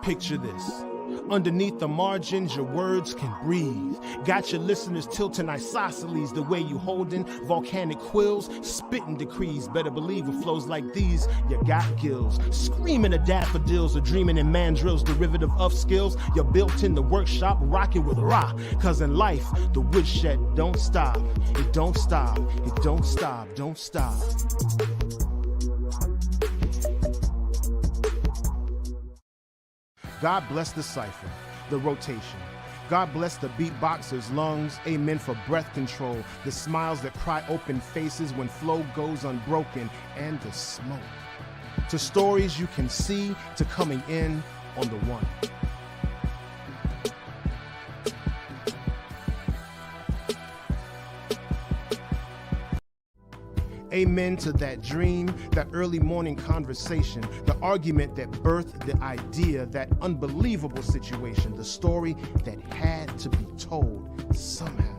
Picture this. Underneath the margins, your words can breathe. Got your listeners tilting isosceles the way you holding volcanic quills, spitting decrees. Better believe with flows like these, you got gills. Screaming at daffodils or dreaming in mandrills, derivative of skills. You're built in the workshop, rocking with Ra. Cause in life, the woodshed don't stop. It don't stop. It don't stop. Don't stop. God bless the cipher, the rotation. God bless the beatboxer's lungs, amen for breath control, the smiles that pry open faces when flow goes unbroken, and the smoke. To stories you can see, to coming in on the one. Amen to that dream, that early morning conversation, the argument that birthed the idea, that unbelievable situation, the story that had to be told somehow.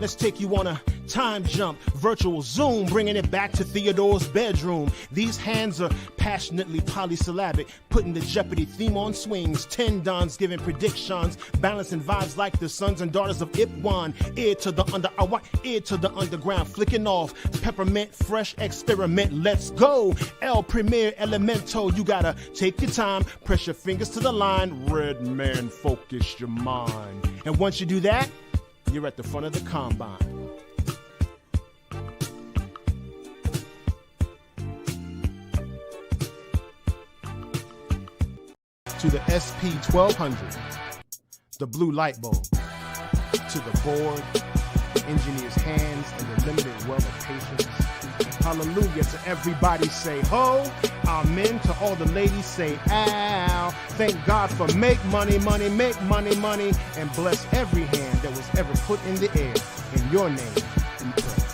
Let's take you on a time jump, virtual zoom, bringing it back to Theodore's bedroom. These hands are passionately polysyllabic, putting the Jeopardy theme on swings. 10 dons giving predictions, balancing vibes like the sons and daughters of Ipwan. Ear to the ear to the underground, flicking off peppermint, fresh experiment. Let's go, El Premier Elemento. You gotta take your time, press your fingers to the line. Red man, focus your mind. And once you do that, you're at the front of the combine. To the SP 1200, the blue light bulb, to the board, the engineer's hands, and the limited well of patience. Hallelujah to everybody say ho, amen to all the ladies say ow. Thank God for make money, money, make money, money, and bless every hand that was ever put in the air. In your name, we pray.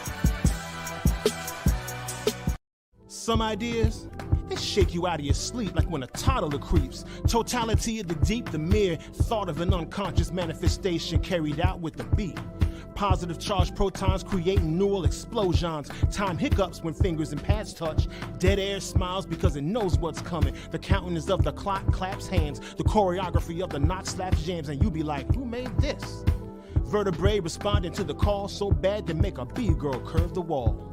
Some ideas, they shake you out of your sleep like when a toddler creeps. Totality of the deep, the mere thought of an unconscious manifestation carried out with the beat. Positive charged protons creating neural explosions. Time hiccups when fingers and pads touch. Dead air smiles because it knows what's coming. The countenance of the clock claps hands. The choreography of the knot slaps jams. And you be like, who made this? Vertebrae responding to the call so bad they make a B-girl curve the wall.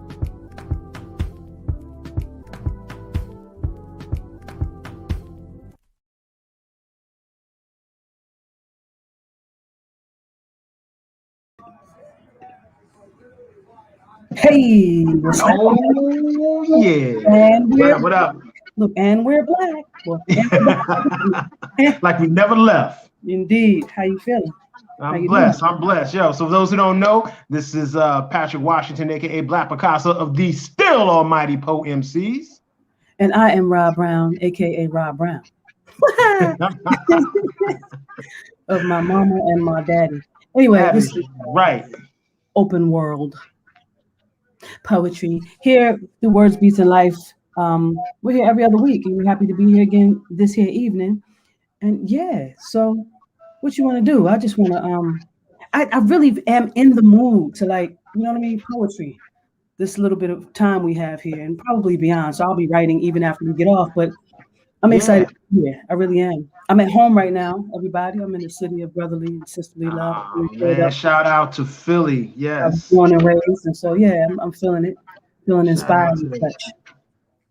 Hey, what's up? Oh yeah. And What up? Look, and we're black. Well, Like we never left. Indeed. How you feeling? I'm blessed. I'm blessed. Yo, so for those who don't know, this is Patrick Washington, aka Black Picasso of the still almighty Poe MCs. And I am Rob Brown, aka Rob Brown. Of my mama and my daddy. Anyway, this is right. Open World Poetry. Here, the Words, Beats, and Life. We're here every other week, and we're happy to be here again this here evening. And yeah, so what you want to do? I just want to, I really am in the mood to, like, you know what I mean? Poetry. This little bit of time we have here, and probably beyond. So I'll be writing even after we get off, but I'm excited. Yeah, I really am. I'm at home right now, everybody. I'm in the city of brotherly and sisterly love. Man, shout out to Philly. Yes. I'm born and raised, and so yeah, I'm feeling it, feeling inspired and such.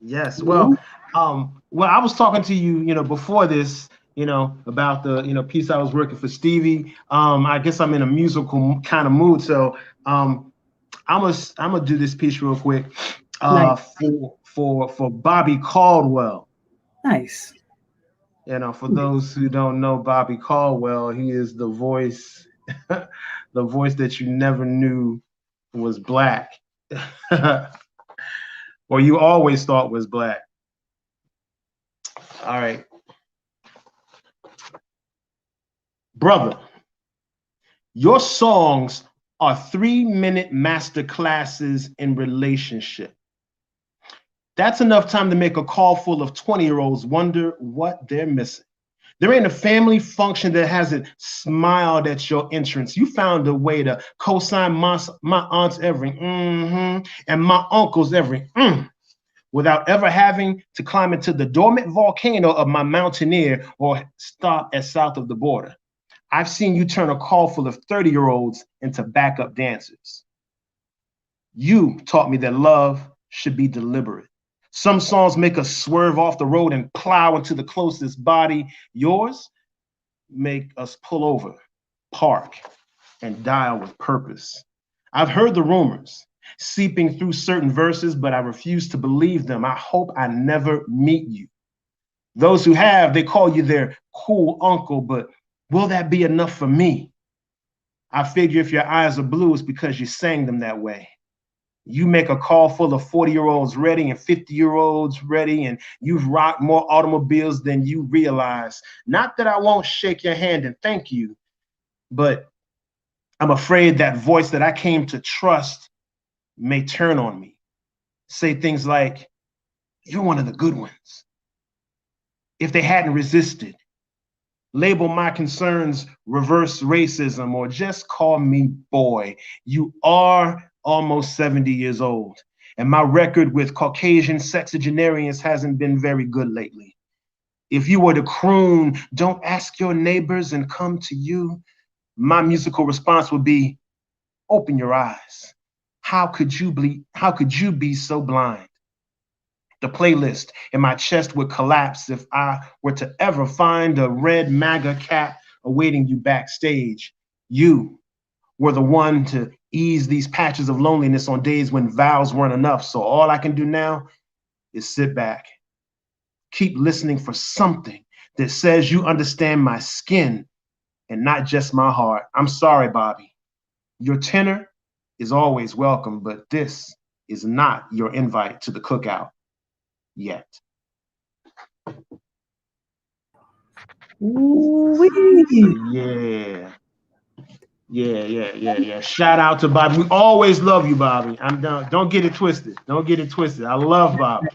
Yes. Well, I was talking to you, before this, about the, piece I was working for Stevie. I guess I'm in a musical kind of mood, so I'm gonna do this piece real quick. Nice. For Bobby Caldwell. Nice. For those who don't know Bobby Caldwell, he is the voice, the voice that you never knew was black, or you always thought was black. All right. Brother, your songs are 3-minute master classes in relationship. That's enough time to make a call full of 20-year-olds wonder what they're missing. There ain't a family function that hasn't smiled at your entrance. You found a way to co-sign my aunt's every and my uncle's every without ever having to climb into the dormant volcano of my mountaineer or stop at south of the border. I've seen you turn a call full of 30-year-olds into backup dancers. You taught me that love should be deliberate. Some songs make us swerve off the road and plow into the closest body. Yours make us pull over, park, and dial with purpose. I've heard the rumors seeping through certain verses, but I refuse to believe them. I hope I never meet you. Those who have, they call you their cool uncle, but will that be enough for me? I figure if your eyes are blue, it's because you sang them that way. You make a call full of 40-year-olds ready and 50-year-olds ready, and you've rocked more automobiles than you realize. Not that I won't shake your hand and thank you, but I'm afraid that voice that I came to trust may turn on me. Say things like, you're one of the good ones. If they hadn't resisted, label my concerns reverse racism, or just call me boy. You are almost 70 years old, and my record with Caucasian sexagenarians hasn't been very good lately. If you were to croon, don't ask your neighbors and come to you, my musical response would be, open your eyes. How could you be so blind? The playlist in my chest would collapse if I were to ever find a red MAGA cap awaiting you backstage. You were the one to ease these patches of loneliness on days when vows weren't enough. So all I can do now is sit back, keep listening for something that says you understand my skin and not just my heart. I'm sorry, Bobby. Your tenor is always welcome, but this is not your invite to the cookout yet. Ooh-wee. Yeah. Shout out to Bobby. We always love you, Bobby. I'm done. Don't get it twisted. I love Bobby.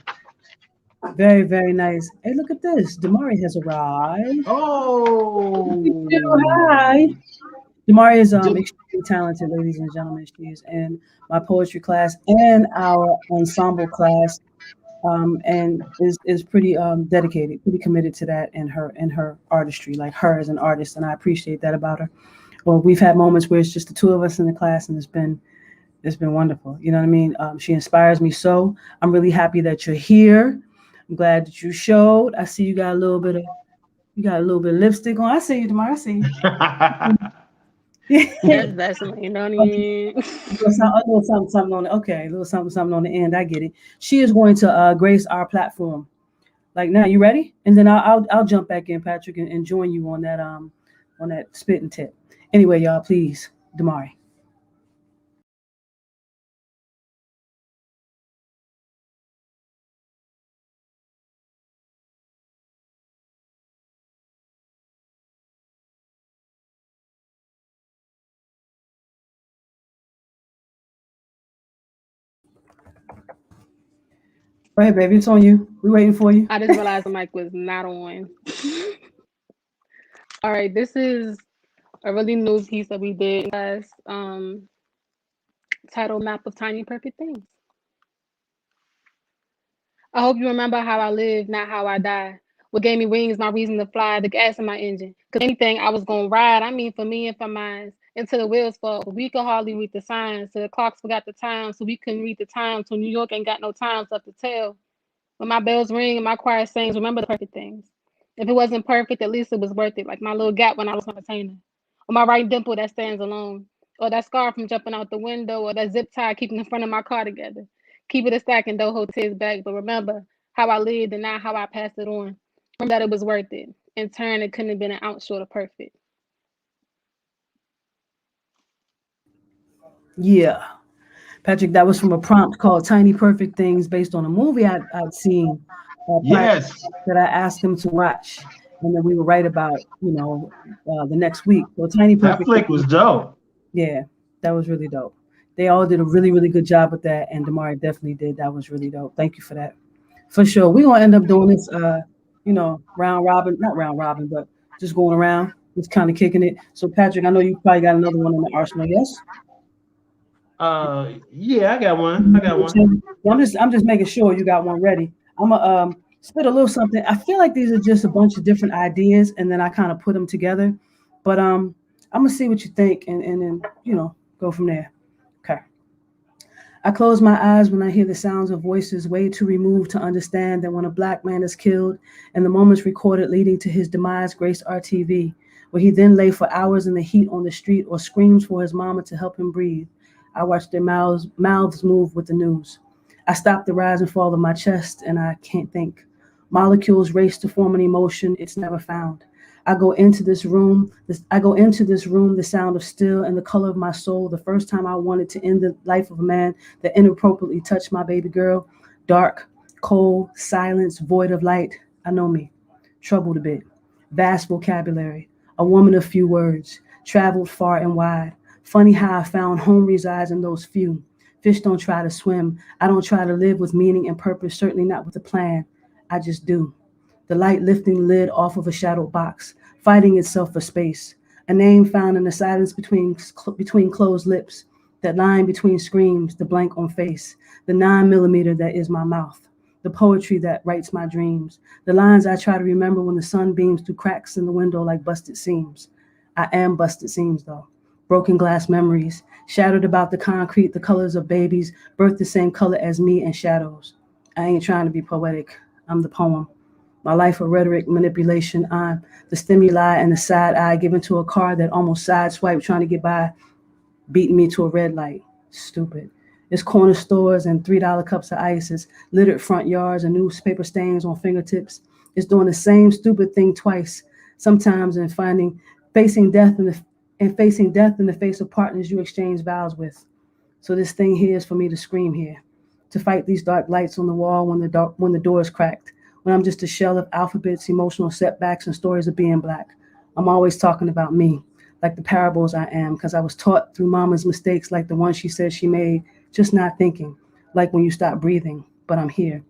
Very, very nice. Hey, look at this. Damari has arrived. Oh, hi. Damari is extremely talented, ladies and gentlemen. She is in my poetry class and our ensemble class, and is pretty dedicated, pretty committed to that and her artistry, like her as an artist, and I appreciate that about her. Well, we've had moments where it's just the two of us in the class, and it's been wonderful. You know what I mean? She inspires me so. I'm really happy that you're here. I'm glad that you showed. I see you got a little bit of lipstick on. I see you tomorrow. I see you. That's you know what I mean. A little something on it. Okay, a little something on the end. I get it. She is going to grace our platform. Like now, you ready? And then I'll jump back in, Patrick, and join you on that spitting tip. Anyway, y'all, please, Damari. Go ahead, baby. It's on you. We're waiting for you. I just realized the mic was not on. All right, this is a really new piece that we did as titled Map of Tiny Perfect Things. I hope you remember how I live, not how I die. What gave me wings, my reason to fly, the gas in my engine. Because anything I was going to ride, I mean for me and for mine, until the wheels fall. We could hardly read the signs, so the clocks forgot the time, so we couldn't read the time, so New York ain't got no times left to tell. When my bells ring and my choir sings, remember the perfect things. If it wasn't perfect, at least it was worth it, like my little gap when I was entertainer. Or my right dimple that stands alone. Or that scar from jumping out the window, or that zip tie keeping the front of my car together. Keep it a stack and don't hold tears back, but remember how I lived and not how I passed it on. Remember that it was worth it. In turn, it couldn't have been an ounce short of perfect. Yeah. Patrick, that was from a prompt called Tiny Perfect Things based on a movie I'd seen. Yes. That I asked him to watch. And then we would write about, the next week. So Tiny Perfect. That flick was dope. Yeah, that was really dope. They all did a really, really good job with that. And Damari definitely did. That was really dope. Thank you for that. For sure. We're going to end up doing this, round robin, not round robin, but just going around, just kind of kicking it. So Patrick, I know you probably got another one in the arsenal, yes? Yeah, I got one. I got one. I'm just making sure you got one ready. I'm gonna spit a little something. I feel like these are just a bunch of different ideas, and then I kind of put them together. But I'm gonna see what you think, and then go from there. Okay. I close my eyes when I hear the sounds of voices way too removed to understand that when a black man is killed and the moments recorded leading to his demise grace our TV, where he then lay for hours in the heat on the street or screams for his mama to help him breathe. I watch their mouths move with the news. I stop the rise and fall of my chest and I can't think. Molecules race to form an emotion it's never found. I go into this room, the sound of still and the color of my soul. The first time I wanted to end the life of a man that inappropriately touched my baby girl. Dark, cold, silence, void of light. I know me. Troubled a bit. Vast vocabulary. A woman of few words. Traveled far and wide. Funny how I found home resides in those few. Fish don't try to swim. I don't try to live with meaning and purpose, certainly not with a plan. I just do. The light lifting the lid off of a shadowed box, fighting itself for space. A name found in the silence between closed lips, that line between screams, the blank on face, the 9 millimeter that is my mouth, the poetry that writes my dreams, the lines I try to remember when the sun beams through cracks in the window like busted seams. I am busted seams though. Broken glass memories, shattered about the concrete, the colors of babies, birthed the same color as me and shadows. I ain't trying to be poetic. I'm the poem. My life of rhetoric, manipulation, I'm the stimuli and the side eye given to a car that almost sideswiped trying to get by, beating me to a red light. Stupid. It's corner stores and $3 cups of ice. It's littered front yards and newspaper stains on fingertips. It's doing the same stupid thing twice, sometimes in facing death in the face of partners you exchange vows with. So this thing here is for me to scream here, to fight these dark lights on the wall when the door is cracked, when I'm just a shell of alphabets, emotional setbacks, and stories of being black. I'm always talking about me, like the parables I am, because I was taught through mama's mistakes like the one she said she made, just not thinking, like when you stop breathing. But I'm here,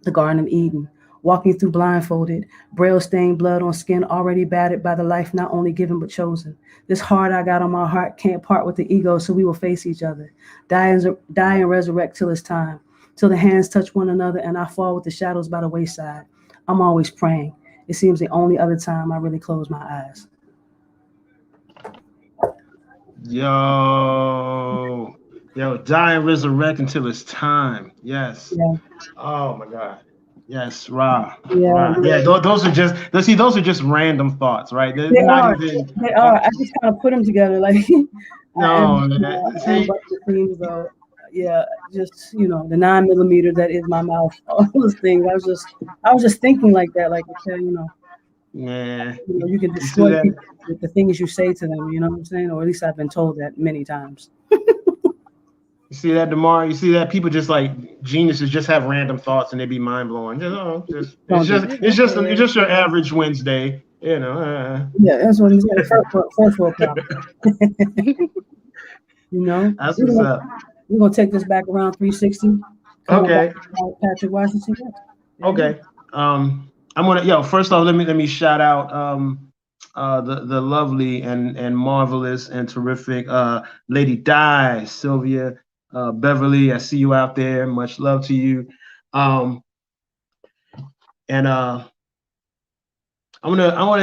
the Garden of Eden, walking through blindfolded, braille-stained blood on skin already battered by the life not only given but chosen. This heart I got on my heart can't part with the ego, so we will face each other, die and resurrect till it's time, till the hands touch one another and I fall with the shadows by the wayside. I'm always praying. It seems the only other time I really close my eyes. Yo, die and resurrect until it's time. Yes. Yeah. Oh my God. Yes, Ra. Yeah. Ra. Yeah, those are just random thoughts, right? They're They not are. even. They are. I just kind of put them together, like. No, see, Themes though. Yeah, just the 9 millimeter that is my mouth. All those things. I was just thinking like that, like okay, man, you can destroy people with the things you say to them. You know what I'm saying? Or at least I've been told that many times. You see that, DeMar? You see that people just like geniuses just have random thoughts and they be mind blowing. It's just your average Wednesday, Yeah, that's what I'm saying. First world problem. That's what's up. We're gonna take this back around 360. Okay. Patrick Washington. Okay. I'm gonna first off let me shout out the lovely and marvelous and terrific Lady Di, Sylvia, Beverly. I see you out there. Much love to you. I'm gonna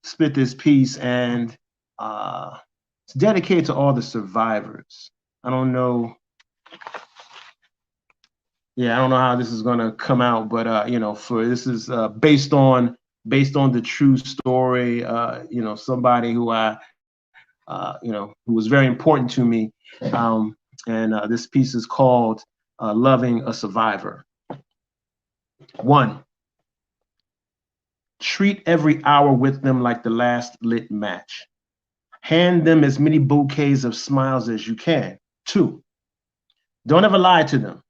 spit this piece and it's dedicated to all the survivors. I don't know how this is gonna come out, but this is based on the true story. Somebody who who was very important to me. And this piece is called Loving a Survivor. 1. Treat every hour with them like the last lit match. Hand them as many bouquets of smiles as you can. 2. Don't ever lie to them.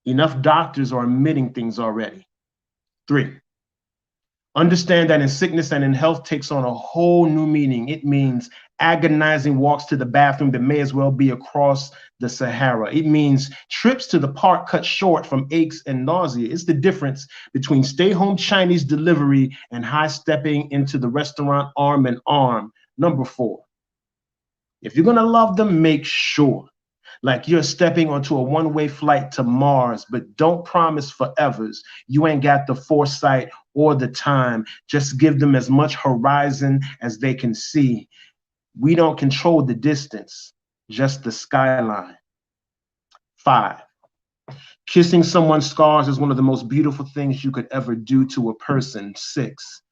Enough doctors are admitting things already. 3. Understand that in sickness and in health takes on a whole new meaning. It means agonizing walks to the bathroom that may as well be across the Sahara. It means trips to the park cut short from aches and nausea. It's the difference between stay-home Chinese delivery and high-stepping into the restaurant arm in arm. Number 4. If you're gonna love them, make sure like you're stepping onto a one-way flight to Mars, but don't promise forevers. You ain't got the foresight or the time. Just give them as much horizon as they can see. We don't control the distance, just the skyline. 5, kissing someone's scars is one of the most beautiful things you could ever do to a person. 6,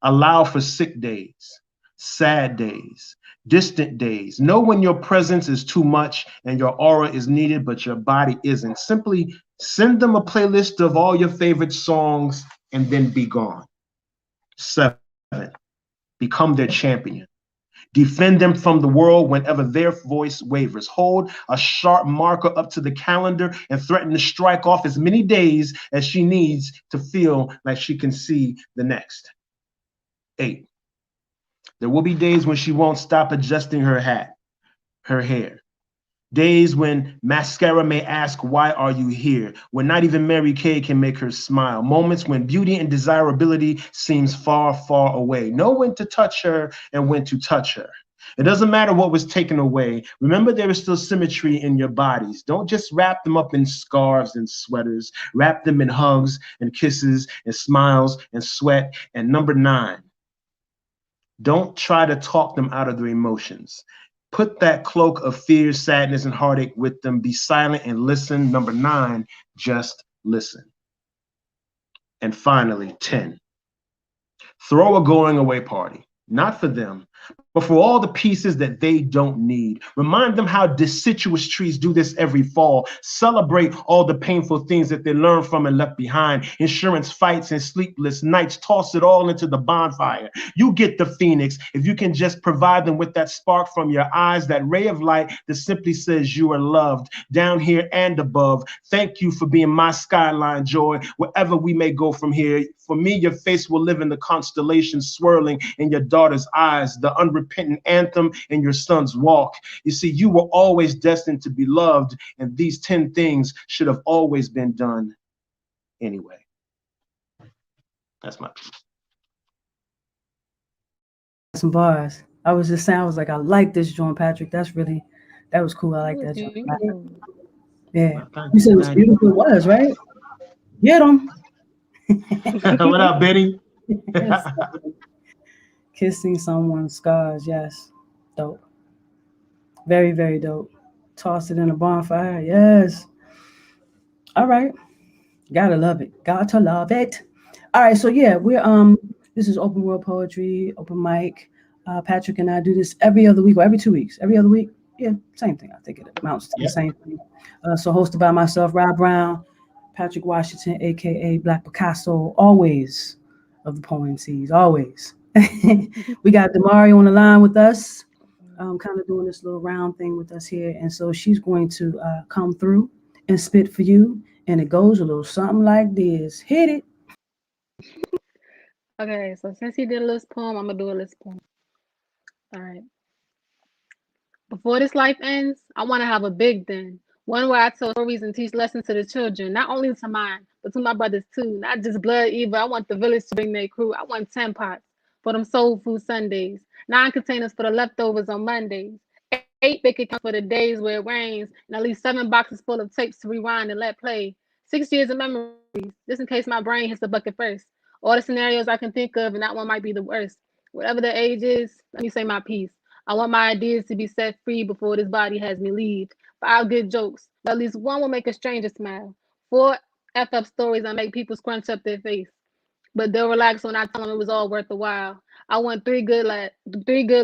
allow for sick days, sad days, distant days. Know when your presence is too much and your aura is needed, but your body isn't. Simply send them a playlist of all your favorite songs and then be gone. 7, become their champion. Defend them from the world whenever their voice wavers. Hold a sharp marker up to the calendar and threaten to strike off as many days as she needs to feel like she can see the next. 8, there will be days when she won't stop adjusting her hat, her hair. Days when mascara may ask, why are you here? When not even Mary Kay can make her smile. Moments when beauty and desirability seems far, far away. Know when to touch her and when to touch her. It doesn't matter what was taken away. Remember, there is still symmetry in your bodies. Don't just wrap them up in scarves and sweaters. Wrap them in hugs and kisses and smiles and sweat. And number 9, don't try to talk them out of their emotions. Put that cloak of fear, sadness, and heartache with them. Be silent and listen. Number 9, just listen. And finally, 10, throw a going away party. Not for them, but for all the pieces that they don't need. Remind them how deciduous trees do this every fall. Celebrate all the painful things that they learned from and left behind. Insurance fights and sleepless nights. Toss it all into the bonfire. You get the phoenix if you can just provide them with that spark from your eyes, that ray of light that simply says you are loved down here and above. Thank you for being my skyline, joy, wherever we may go from here. For me, your face will live in the constellations swirling in your daughter's eyes, the unrepentant anthem in your son's walk. You see, you were always destined to be loved, and these 10 things should have always been done anyway. That's my piece. Some bars. I was just saying, I was like, I like this, John Patrick. That was cool. I like that. Yeah. You said it was beautiful. It was, right? Get them. What up, Benny? Yes. Kissing someone's scars, yes. Dope. Very, very dope. Toss it in a bonfire, yes. All right. Gotta love it. Got to love it. All right, so yeah, we're this is Open World Poetry, open mic. Patrick and I do this every other week or every 2 weeks. Every other week, yeah, same thing. I think it amounts to the same thing. So hosted by myself, Rob Brown, Patrick Washington, aka Black Picasso, always of the Poem Seas, always. We got Damari on the line with us, kind of doing this little round thing with us here, and so she's going to come through and spit for you, and it goes a little something like this. Hit it. Okay, so since he did a list poem, I'm gonna do a list poem. All right. Before this life ends, I want to have a big den. One where I tell stories and teach lessons to the children, not only to mine, but to my brothers too. Not just blood either. I want the village to bring their crew. I want 10 pots for them soul food Sundays, 9 containers for the leftovers on Mondays, 8 big accounts for the days where it rains, and at least 7 boxes full of tapes to rewind and let play. 6 years of memories, just in case my brain hits the bucket first. All the scenarios I can think of, and that one might be the worst. Whatever the age is, let me say my piece. I want my ideas to be set free before this body has me leave. 5 good jokes, but at least one will make a stranger smile. 4 F-up stories that make people scrunch up their face, but they'll relax when I tell them it was all worth the while. I want 3 good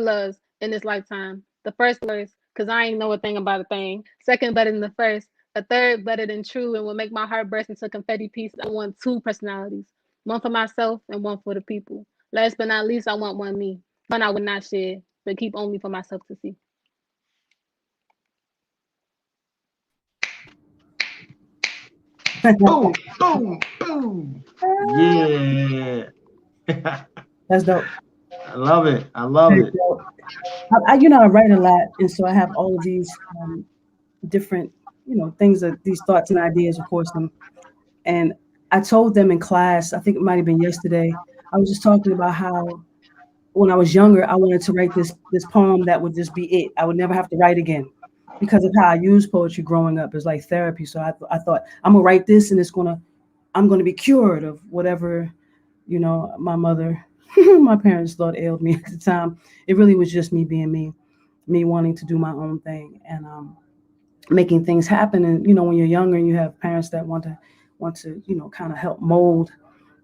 loves in this lifetime. The first was, because I ain't know a thing about a thing. Second, better than the first. A third, better than true, and will make my heart burst into confetti pieces. I want 2 personalities, one for myself and one for the people. Last but not least, I want one me, one I would not share, but keep only for myself to see. Boom, boom, boom. Yeah. That's dope. I love it. I love it. I write a lot, and so I have all of these different, things that these thoughts and ideas, of course. And I told them in class, I think it might have been yesterday, I was just talking about how when I was younger, I wanted to write this poem that would just be it. I would never have to write again because of how I used poetry growing up. It's like therapy. So I thought I'm gonna write this, and I'm gonna be cured of whatever, my mother, my parents thought ailed me at the time. It really was just me being me wanting to do my own thing and making things happen. And when you're younger and you have parents that want to kind of help mold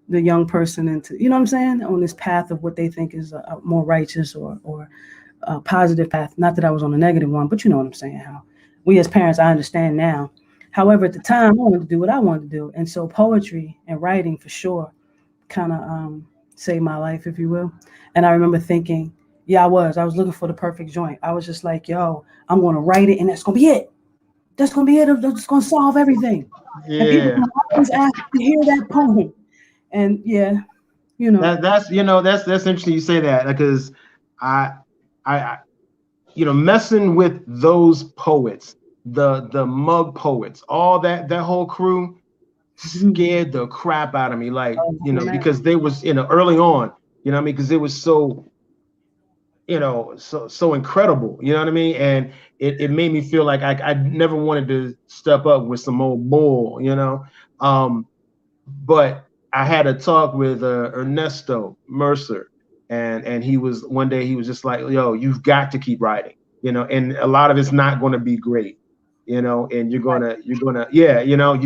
the young person into, what I'm saying, on this path of what they think is a more righteous or a positive path. Not that I was on a negative one, but you know what I'm saying, how we as parents, I understand now. However, at the time, I wanted to do what I wanted to do. And so poetry and writing for sure kind of saved my life, if you will. And I remember thinking, yeah, I was looking for the perfect joint. I was just like, yo, I'm going to write it and that's going to be it. That's going to be it. That's going to solve everything. Yeah. And people always ask to hear that poem. And yeah, that's interesting you say that, because I messing with those poets, the mug poets, all that whole crew scared the crap out of me, like, because they was, early on, because it was so, so incredible, you know what I mean? And it made me feel like I never wanted to step up with some old bull, but I had a talk with Ernesto Mercer, and one day he was just like, yo, you've got to keep writing, and a lot of it's not going to be great, and you're gonna, you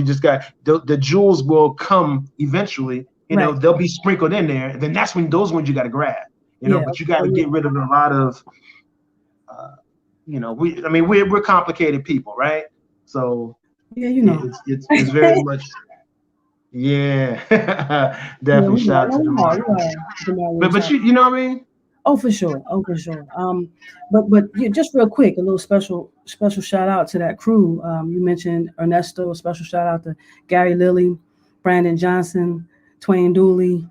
just got, the jewels will come eventually, they'll be sprinkled in there, and then that's when those ones you got to grab, but you got to get rid of a lot of, we're complicated people, right? So yeah, it's very much. Yeah, definitely shout out to Damari. But you know what I mean? Oh, for sure. But yeah, just real quick, a little special shout out to that crew. You mentioned Ernesto. A special shout out to Gary Lilly, Brandon Johnson, Twain Dooley.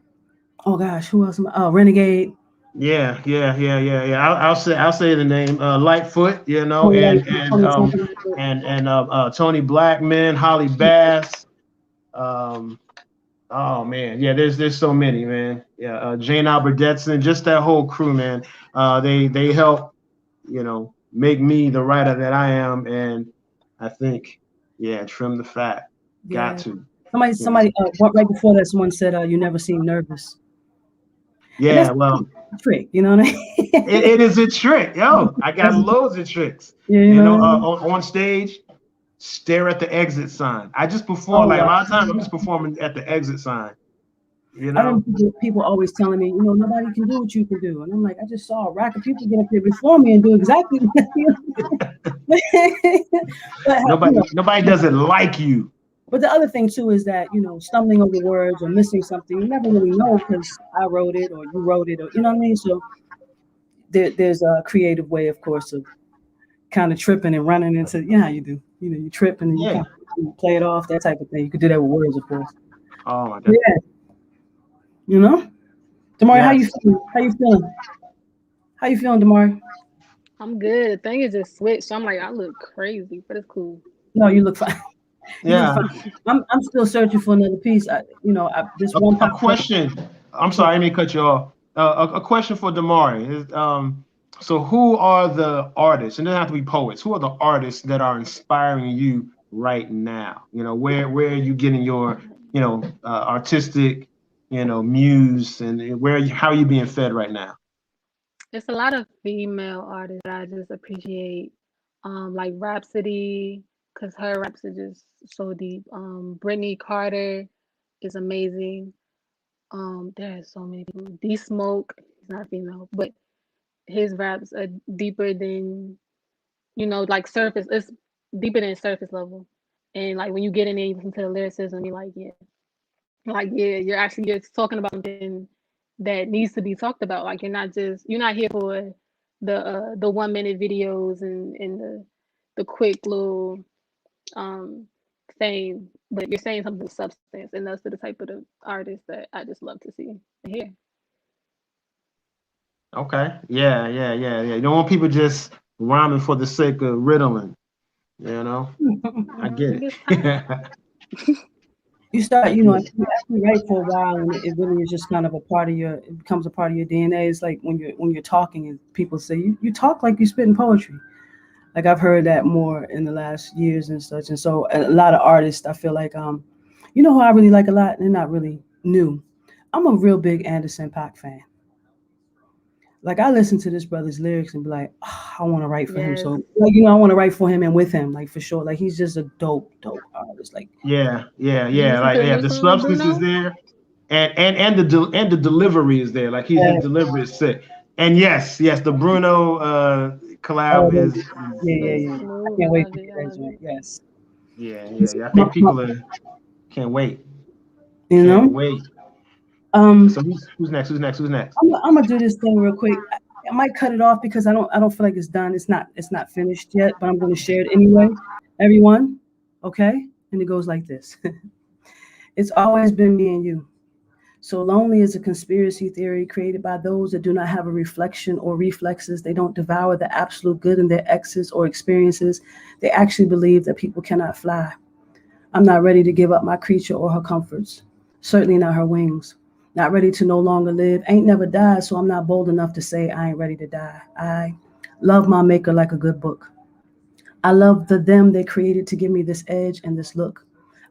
Oh gosh, who else? Renegade. Yeah. I'll say the name Lightfoot, and Tony Blackman, Holly Bass. Oh man, yeah. There's so many, man. Yeah, Jane Albert Detson, just that whole crew, man. They help, make me the writer that I am, and I think, trim the fat. Yeah. Got to. Somebody right before that, someone said, "You never seem nervous." Yeah, well, trick, you know what I mean? it is a trick, yo. I got loads of tricks. Yeah, on stage. Stare at the exit sign. I just perform a lot of times. I'm just performing at the exit sign. I remember people always telling me, nobody can do what you can do, and I'm like, I just saw a rack of people get up here before me and do exactly what you do. Nobody does it like you. But the other thing too is that stumbling over words or missing something, you never really know because I wrote it or you wrote it, or you know what I mean. So there's a creative way, of course, of kind of tripping and running into, how you do. You trip and then you kind of play it off, that type of thing. You could do that with words, of course. Oh my God. Yeah. Damari, how you feeling? How you feeling, Damari? I'm good. The thing is just switched. So I'm like, I look crazy, but it's cool. No, you look fine. Yeah. I'm still searching for another piece. This one question. I'm sorry, I didn't cut you off. A question for Damari. So who are the artists, and it doesn't have to be poets, who are the artists that are inspiring you right now? Where are you getting your, artistic, muse, and how are you being fed right now? It's a lot of female artists that I just appreciate, like Rhapsody, because her raps are just so deep. Brittany Carter is amazing. There are so many people. D Smoke, he's not female, but his raps are deeper than, like surface. It's deeper than surface level. And like when you get in there, you listen to the lyricism, you're like, you're talking about something that needs to be talked about. Like you're not here for the 1 minute videos and the quick little fame, but you're saying something of substance, and that's the type of the artist that I just love to see and hear. Okay. Yeah. You don't want people just rhyming for the sake of riddling. I get it. You start, you know, after you write for a while, and it really is just kind of a part of your. It becomes a part of your DNA. It's like when you're talking, and people say you talk like you're spitting poetry. Like I've heard that more in the last years and such. And so a lot of artists, I feel like, you know who I really like a lot? They're not really new. I'm a real big Anderson .Paak fan. Like I listen to this brother's lyrics and be like, oh, I want to write for him. Yes. So like, you know, I want to write for him and with him, like for sure. Like he's just a dope artist. Like Yeah, yeah, You yeah. listen to Like the yeah, new the song with substance is Bruno? there, and the delivery is there. Like his yeah, delivery is sick. And yes, the Bruno oh, collab yeah. I Smooth. I can't wait love to it. hear I that love joint. it. Yes. yeah. I think people are can't wait, You can't know, wait. um, So who's next? Who's next? I'm gonna do this thing real quick. I might cut it off because I don't feel like it's done. It's not finished yet, but I'm gonna share it anyway. Everyone, okay? And it goes like this. It's always been me and you. So lonely is a conspiracy theory created by those that do not have a reflection or reflexes. They don't devour the absolute good in their exes or experiences. They actually believe that people cannot fly. I'm not ready to give up my creature or her comforts, certainly not her wings. Not ready to no longer live. Ain't never died, so I'm not bold enough to say I ain't ready to die. I love my maker like a good book. I love the them they created to give me this edge and this look.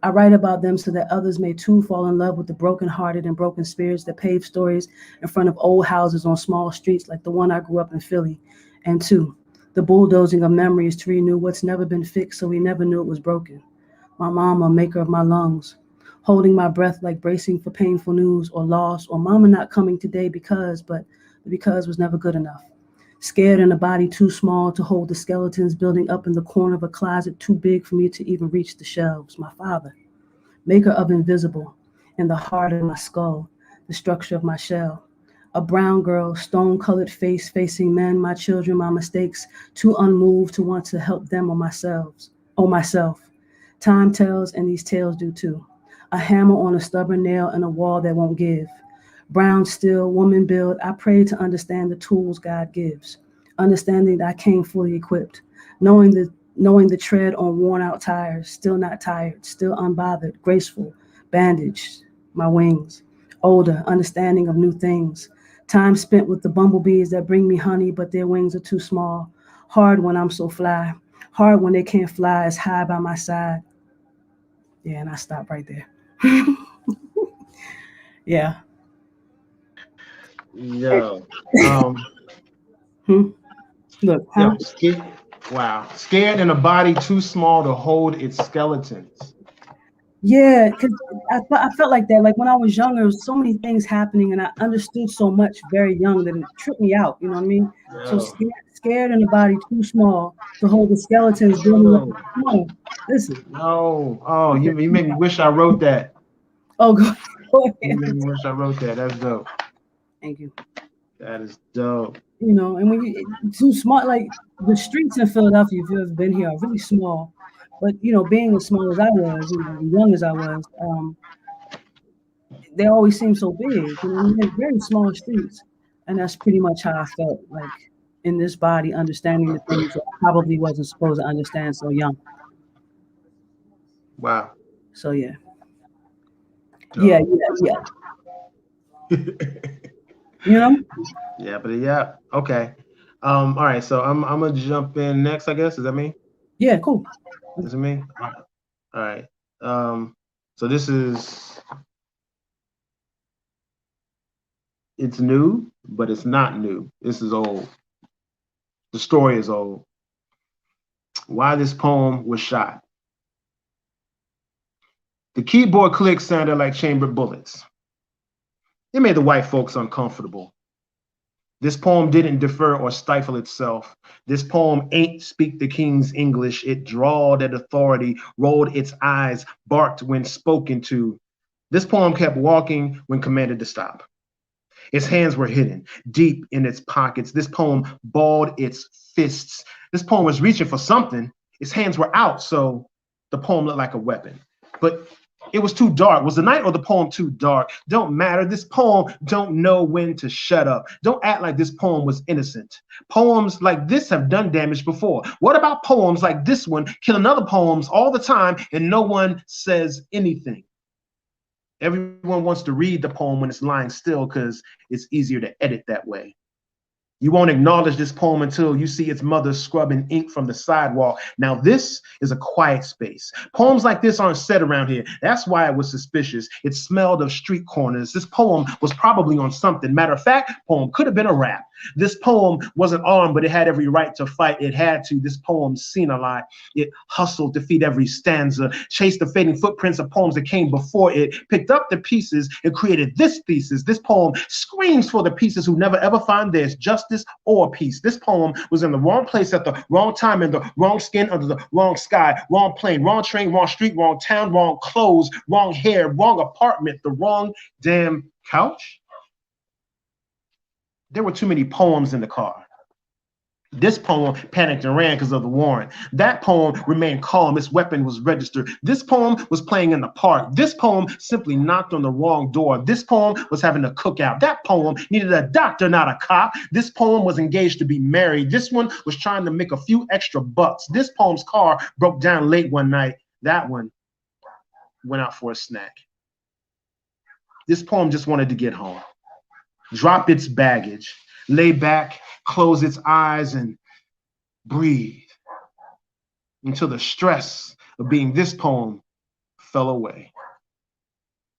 I write about them so that others may too fall in love with the broken-hearted and broken spirits that pave stories in front of old houses on small streets like the one I grew up in Philly. And two, the bulldozing of memories to renew what's never been fixed so we never knew it was broken. My mama, maker of my lungs, holding my breath like bracing for painful news or loss or mama not coming today because, but the because was never good enough. Scared in a body too small to hold the skeletons building up in the corner of a closet too big for me to even reach the shelves. My father, maker of invisible, in the heart of my skull, the structure of my shell. A brown girl, stone colored face facing men, my children, my mistakes, too unmoved to want to help them or myself. Time tells, and these tales do too. A hammer on a stubborn nail and a wall that won't give. Brown steel, woman build, I pray to understand the tools God gives. Understanding that I came fully equipped. Knowing the tread on worn out tires, still not tired, still unbothered, graceful, bandaged, my wings. Older, understanding of new things. Time spent with the bumblebees that bring me honey, but their wings are too small. Hard when I'm so fly. Hard when they can't fly as high by my side. Yeah, and I stop right there. Yeah. Yo, Hmm? Look, huh? yo, scared. Wow, scared in a body too small to hold its skeletons. Yeah, because I felt like that. Like when I was younger, there was so many things happening, and I understood so much very young that it tripped me out. You know what I mean? So Yo, scared in the body too small to hold the skeletons building up. yo, Come on, listen. no. Oh, Okay. you made me wish I wrote that. Oh, go You ahead. made me wish I wrote that. That's dope. Thank you. That is dope. You know, and when you too small, like the streets in Philadelphia, if you've ever been here, are really small. But you know, being as small as I was, you know, young as I was, they always seem so big. You know, they're very small streets, and that's pretty much how I felt like in this body, understanding the things that I probably wasn't supposed to understand so young. Wow. So yeah, Dope. yeah. You know, Yeah, but yeah. Okay. All right. So I'm gonna jump in next. I guess is that me? yeah, cool. Is it me? All right. So this is it's new, but it's not new. This is old. The story is old. Why this poem was shot. The keyboard clicks sounded like chambered bullets. It made the white folks uncomfortable. This poem didn't defer or stifle itself. This poem ain't speak the king's English. It drawled at authority, rolled its eyes, barked when spoken to. This poem kept walking when commanded to stop. Its hands were hidden deep in its pockets. This poem balled its fists. This poem was reaching for something. Its hands were out, so the poem looked like a weapon. But it was too dark. Was the night or the poem too dark? Don't matter. This poem don't know when to shut up. Don't act like this poem was innocent. Poems like this have done damage before. What about poems like this one killing other poems all the time and no one says anything? Everyone wants to read the poem when it's lying still because it's easier to edit that way. You won't acknowledge this poem until you see its mother scrubbing ink from the sidewalk. Now, this is a quiet space. Poems like this aren't said around here. That's why it was suspicious. It smelled of street corners. This poem was probably on something. Matter of fact, poem could have been a rap. This poem wasn't armed, but it had every right to fight. It had to. This poem seen a lie. It hustled to feed every stanza, chased the fading footprints of poems that came before it, picked up the pieces and created this thesis. This poem screams for the pieces who never ever find theirs, justice or peace. This poem was in the wrong place at the wrong time, in the wrong skin under the wrong sky, wrong plane, wrong train, wrong street, wrong town, wrong clothes, wrong hair, wrong apartment, the wrong damn couch. There were too many poems in the car. This poem panicked and ran because of the warrant. That poem remained calm. Its weapon was registered. This poem was playing in the park. This poem simply knocked on the wrong door. This poem was having a cookout. That poem needed a doctor, not a cop. This poem was engaged to be married. This one was trying to make a few extra bucks. This poem's car broke down late one night. That one went out for a snack. This poem just wanted to get home. Drop its baggage, lay back, close its eyes, and breathe until the stress of being this poem fell away.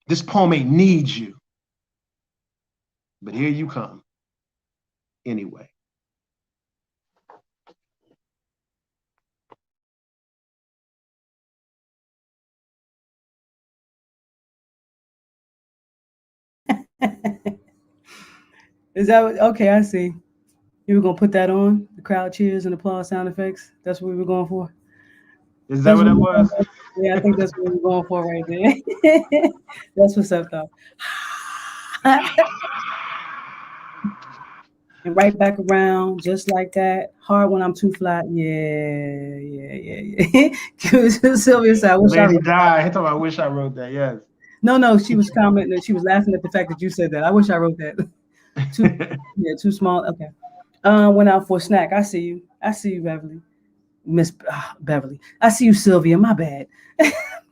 This poem ain't need you, but here you come anyway. Is that okay? I see. You were gonna put that on the crowd cheers and applause sound effects. That's what we were going for. Is that what it was? Yeah, I think that's what we're going for right there. That's what's up, though. And right back around, just like that. Hard when I'm too flat. Yeah. Sylvia said, "I wish Lady died. He told me, I wish I wrote that. Yes. No. She was commenting. She was laughing at the fact that you said that. I wish I wrote that. Too small. Okay. Went out for a snack. I see you, Beverly. Miss Beverly. I see you, Sylvia. My bad.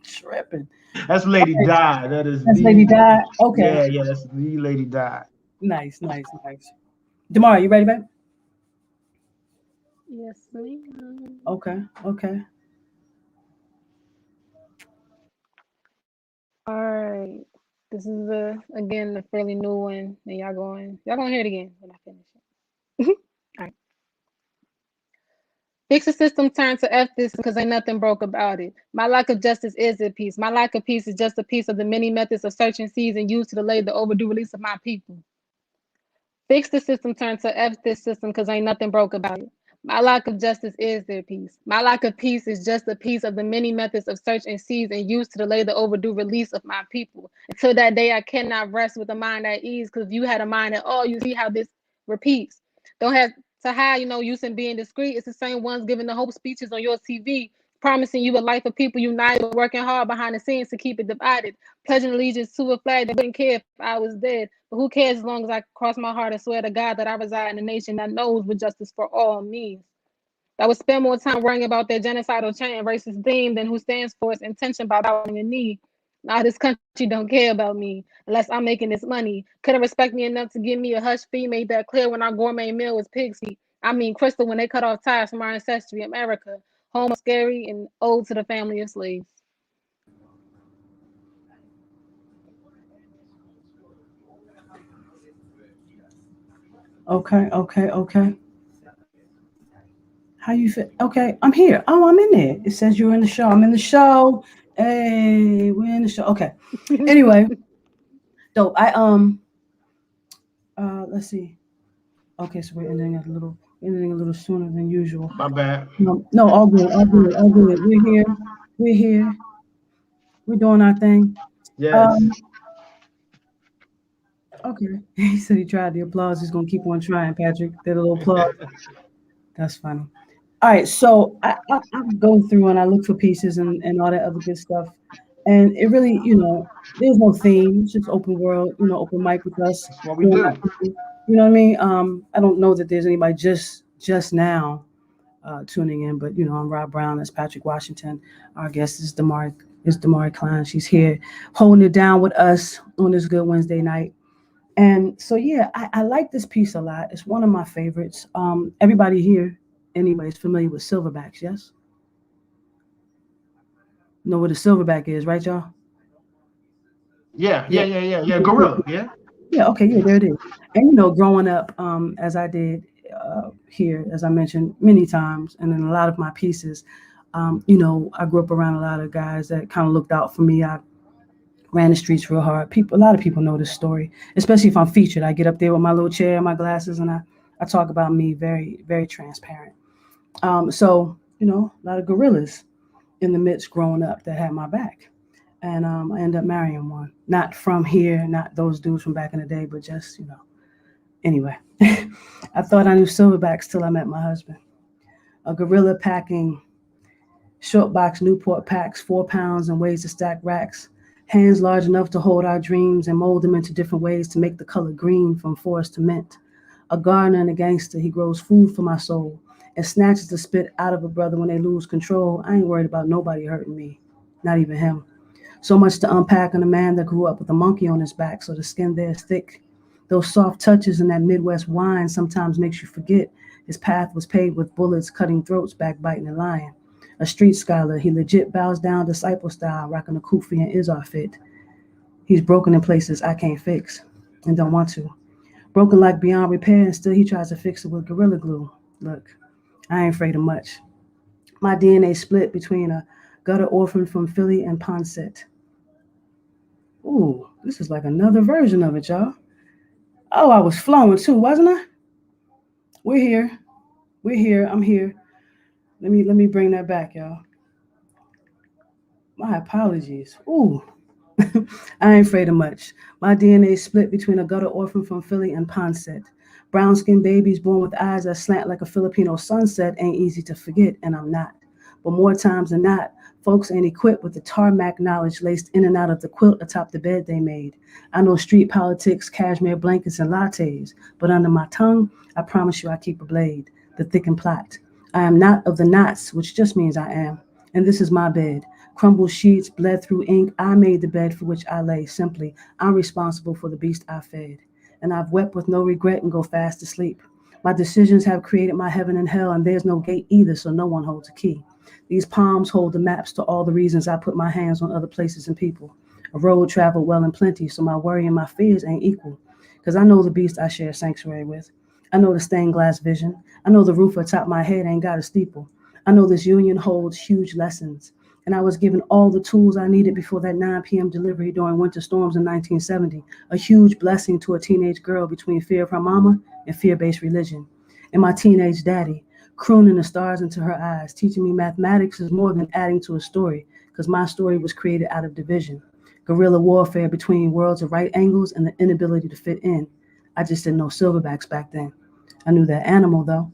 Tripping. That's Lady Di. That's Lady Di. Okay. Yeah, that's the Lady Di. Nice. Damara, you ready, babe? Yes, ma'am. Okay. All right. This is again a fairly new one, and y'all gonna hear it again when I finish it. All right. Fix the system, turn to F this because ain't nothing broke about it. My lack of justice is a piece. My lack of peace is just a piece of the many methods of search and seize and used to delay the overdue release of my people. Fix the system, turn to F this system because ain't nothing broke about it. My lack of justice is their peace. My lack of peace is just a piece of the many methods of search and seize and used to delay the overdue release of my people. Until that day, I cannot rest with a mind at ease because if you had a mind at all, you see how this repeats. Don't have to hide, use in being discreet. It's the same ones giving the hope speeches on your TV, promising you a life of people united, but working hard behind the scenes to keep it divided. Pledging allegiance to a flag that wouldn't care if I was dead. But who cares as long as I cross my heart and swear to God that I reside in a nation that knows what justice for all means. That would spend more time worrying about their genocidal chant and racist theme than who stands for its intention by bowing the knee. Now this country don't care about me unless I'm making this money. Couldn't respect me enough to give me a hush fee. Made that clear when our gourmet meal was pig's feet. I mean crystal when they cut off ties from our ancestry, America. Home of scary and ode to the family of slaves. Okay. How you feel? Okay, I'm here. Oh, I'm in there. It says you're in the show. I'm in the show. Hey, we're in the show. Okay. Anyway, dope. Let's see. Okay, so we're ending a little sooner than usual. My bad. No, all good. We're here. We're doing our thing. Yes. Okay. He said he tried the applause. He's gonna keep on trying, Patrick. That little applause. That's funny. All right, so I go through and I look for pieces and all that other good stuff. And it really, there's no theme. It's just open world, open mic with us. What we do. You know what I mean? I don't know that there's anybody just now tuning in, but I'm Rob Brown. That's Patrick Washington. Our guest is Damara is Damari Klein. She's here holding it down with us on this good Wednesday night. And so, yeah, I like this piece a lot. It's one of my favorites. Everybody here, anyway, is familiar with silverbacks, yes? Know what a silverback is, right, y'all? Yeah. Gorilla, yeah. Yeah, okay, yeah, there it is. And, you know, growing up, as I did here, as I mentioned many times, and in a lot of my pieces, you know, I grew up around a lot of guys that kind of looked out for me. I ran the streets real hard. A lot of people know this story, especially if I'm featured. I get up there with my little chair and my glasses, and I talk about me very, very transparent. So, you know, a lot of gorillas in the midst growing up that had my back. And I ended up marrying one. Not from here, not those dudes from back in the day, but just, you know. Anyway, I thought I knew silverbacks till I met my husband. A gorilla packing short box Newport packs, 4 pounds and ways to stack racks. Hands large enough to hold our dreams and mold them into different ways to make the color green from forest to mint. A gardener and a gangster, he grows food for my soul and snatches the spit out of a brother when they lose control. I ain't worried about nobody hurting me, not even him. So much to unpack in a man that grew up with a monkey on his back, so the skin there is thick. Those soft touches and that Midwest wine sometimes makes you forget his path was paved with bullets, cutting throats, backbiting and lying. A street scholar, he legit bows down disciple style, rocking a kufi and Izar fit. He's broken in places I can't fix and don't want to. Broken like beyond repair, and still he tries to fix it with Gorilla Glue. Look, I ain't afraid of much. My DNA split between a gutter orphan from Philly and Ponset. Ooh, this is like another version of it, y'all. Oh, I was flowing too, wasn't I? We're here. I'm here. Let me bring that back, y'all. My apologies. Ooh, I ain't afraid of much. My DNA split between a gutter orphan from Philly and Ponset. Brown-skinned babies born with eyes that slant like a Filipino sunset ain't easy to forget, and I'm not. But more times than not, folks ain't equipped with the tarmac knowledge laced in and out of the quilt atop the bed they made. I know street politics, cashmere blankets, and lattes, but under my tongue, I promise you I keep a blade, the thickened plot. I am not of the knots, which just means I am. And this is my bed. Crumbled sheets, bled through ink. I made the bed for which I lay. Simply, I'm responsible for the beast I fed. And I've wept with no regret and go fast to sleep. My decisions have created my heaven and hell, and there's no gate either, so no one holds a key. These palms hold the maps to all the reasons I put my hands on other places and people. A road traveled well and plenty, so my worry and my fears ain't equal. Because I know the beast I share sanctuary with. I know the stained glass vision. I know the roof atop my head ain't got a steeple. I know this union holds huge lessons. And I was given all the tools I needed before that 9 p.m. delivery during winter storms in 1970. A huge blessing to a teenage girl between fear of her mama and fear-based religion. And my teenage daddy, crooning the stars into her eyes, teaching me mathematics is more than adding to a story, because my story was created out of division. Guerrilla warfare between worlds of right angles and the inability to fit in. I just didn't know silverbacks back then. I knew that animal, though.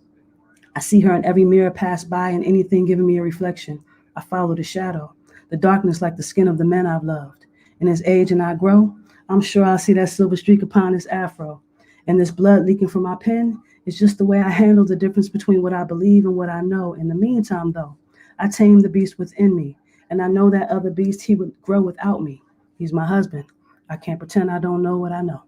I see her in every mirror pass by and anything giving me a reflection. I follow the shadow, the darkness like the skin of the men I've loved. And as age and I grow, I'm sure I'll see that silver streak upon this afro. And this blood leaking from my pen is just the way I handle the difference between what I believe and what I know. In the meantime, though, I tame the beast within me. And I know that other beast, he would grow without me. He's my husband. I can't pretend I don't know what I know.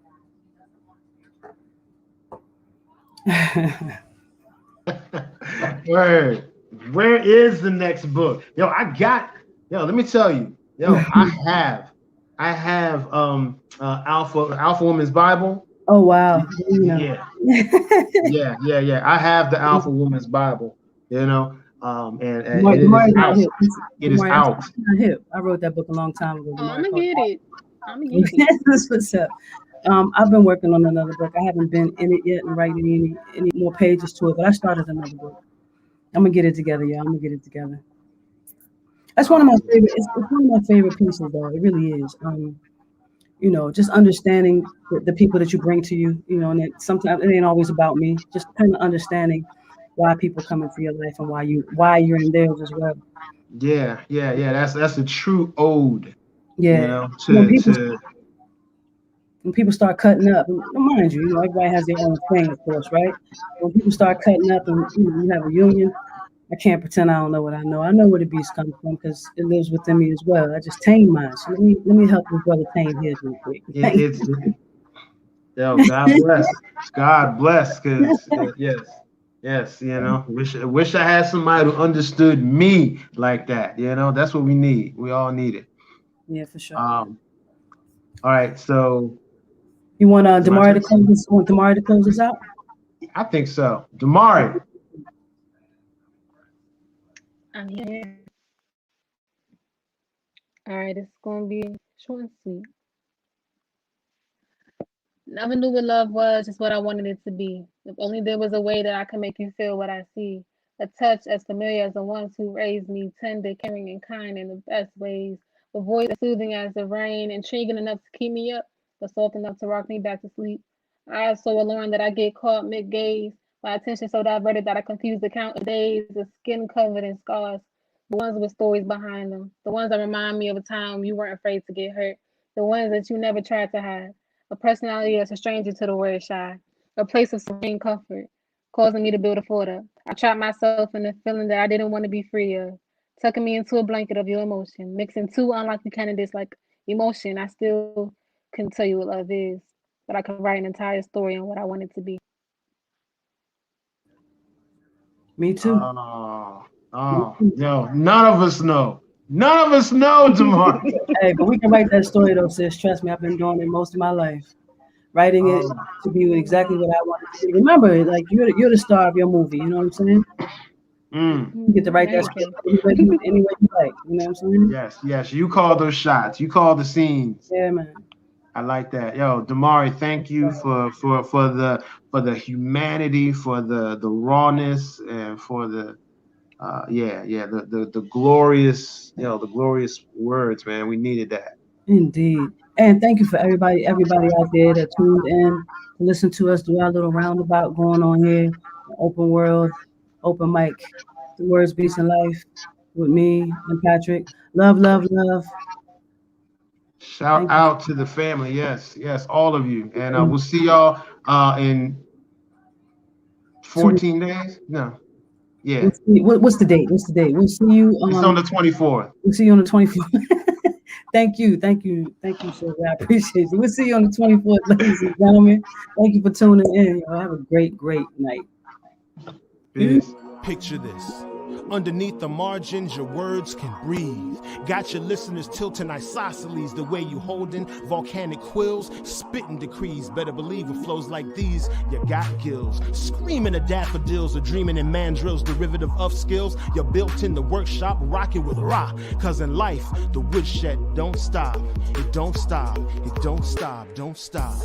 Word. Where is the next book? Let me tell you. I have Alpha Woman's Bible. Oh wow. Yeah. I have the Alpha Woman's Bible, and it is out. I wrote that book a long time ago. I'm gonna get it. That's what's up. I've been working on another book. I haven't been in it yet and writing any more pages to it, but I started another book. I'm gonna get it together, y'all. I'm gonna get it together. That's one of my favorite. It's one of my favorite pieces, though. It really is. Just understanding the people that you bring to you. And sometimes it ain't always about me. Just kind of understanding why people come into your life and why you're in theirs as well. Yeah. That's a true ode. Yeah. When people start cutting up, and mind you, everybody has their own thing, of course, right? When people start cutting up and you have a union, I can't pretend I don't know what I know. I know where the beast comes from because it lives within me as well. I just tame mine. So let me help this brother tame his real quick. It's yo, God bless. God bless, because yes, you know, wish I had somebody who understood me like that. You know, that's what we need. We all need it. Yeah, for sure. All right, so You want Damari to close this? Want Damari to close this out? I think so. Damari. I'm here. All right, it's gonna be short and sweet. Never knew what love was, just what I wanted it to be. If only there was a way that I could make you feel what I see. A touch as familiar as the ones who raised me, tender, caring, and kind in the best ways. A voice as soothing as the rain, intriguing enough to keep me up, but soft enough to rock me back to sleep. Eyes so alluring that I get caught mid-gaze. My attention so diverted that I confuse the count of days. The skin covered in scars. The ones with stories behind them. The ones that remind me of a time you weren't afraid to get hurt. The ones that you never tried to hide. A personality that's a stranger to the word shy. A place of serene comfort, causing me to build a fort up. I trapped myself in a feeling that I didn't want to be free of. Tucking me into a blanket of your emotion. Mixing two unlikely candidates like emotion. I still couldn't tell you what love is, but I could write an entire story on what I want it to be. Me too. Yo, none of us know. None of us know, Damari. Hey, but we can write that story though, sis. Trust me, I've been doing it most of my life. Writing it to be exactly what I want it to be. Remember, like you're the star of your movie. You know what I'm saying? You get to write that script any way you like. You know what I'm saying? Yes. You call those shots. You call the scenes. Yeah, man. I like that. Yo, Damari, thank you for the humanity, for the rawness, and for the the glorious, the glorious words, man. We needed that. Indeed. And thank you for everybody out there that tuned in to listen to us do our little roundabout going on here. Open world, open mic, the words, beats, and life with me and Patrick. Love. Shout out to the family. Yes, all of you. And we'll see y'all in 14 days. No. Yeah. What's the date? We'll see you. It's on the 24th. We'll see you on the 24th. Thank you, sir. I appreciate you. We'll see you on the 24th, ladies and gentlemen. Thank you for tuning in. Y'all have a great night. Peace. Picture this. Underneath the margins, your words can breathe. Got your listeners tilting isosceles the way you holding volcanic quills, spitting decrees. Better believe it flows like these. You got gills, screaming of daffodils or dreaming in mandrills, derivative of skills. You're built in the workshop, rocking with raw. Cause in life, the woodshed don't stop. It don't stop. It don't stop. Don't stop.